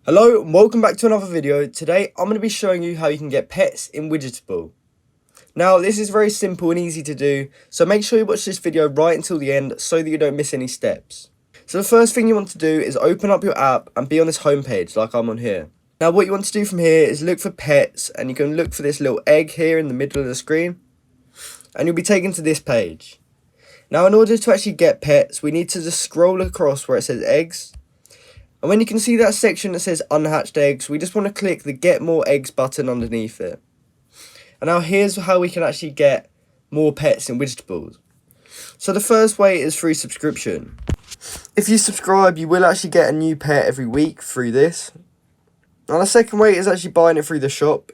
Hello and welcome back to another video. Today I'm going to be showing you how you can get pets in Widgetable. Now this is very simple and easy to do, so make sure you watch this video right until the end so that you don't miss any steps. So the first thing you want to do is open up your app and be on this home page like I'm on here. Now what you want to do from here is look for pets, and you can look for this little egg here in the middle of the screen and you'll be taken to this page. Now in order to actually get pets, we need to just scroll across where it says eggs. And when you can see that section that says unhatched eggs, we just want to click the get more eggs button underneath it. And now here's how we can actually get more pets in Widgetables. So the first way is through subscription. If you subscribe, you will actually get a new pet every week through this. And the second way is actually buying it through the shop.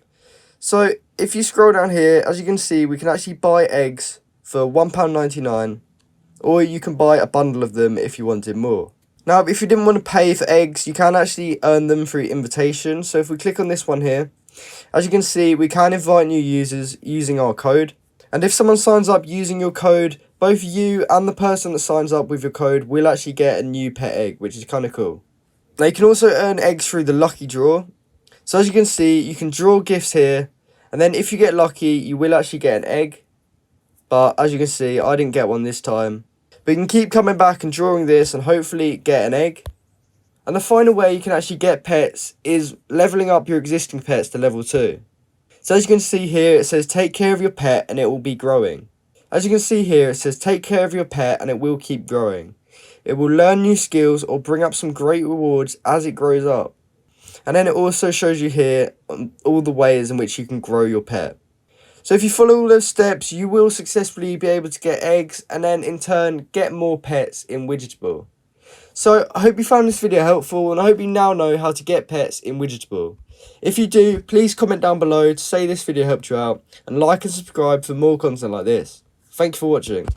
So if you scroll down here, as you can see, we can actually buy eggs for £1.99, or you can buy a bundle of them if you wanted more. Now, if you didn't want to pay for eggs, you can actually earn them through invitation. So if we click on this one here, as you can see, we can invite new users using our code. And if someone signs up using your code, both you and the person that signs up with your code will actually get a new pet egg, which is kind of cool. Now, you can also earn eggs through the lucky draw. So as you can see, you can draw gifts here. And then if you get lucky, you will actually get an egg. But as you can see, I didn't get one this time. But you can keep coming back and drawing this and hopefully get an egg. And the final way you can actually get pets is leveling up your existing pets to level 2. So as you can see here, it says take care of your pet and it will be growing. As you can see here, it says take care of your pet and it will keep growing. It will learn new skills or bring up some great rewards as it grows up. And then it also shows you here all the ways in which you can grow your pet. So if you follow all those steps, you will successfully be able to get eggs and then in turn get more pets in Widgetable. So I hope you found this video helpful, and I hope you now know how to get pets in Widgetable. If you do, please comment down below to say this video helped you out, and like and subscribe for more content like this. Thanks for watching.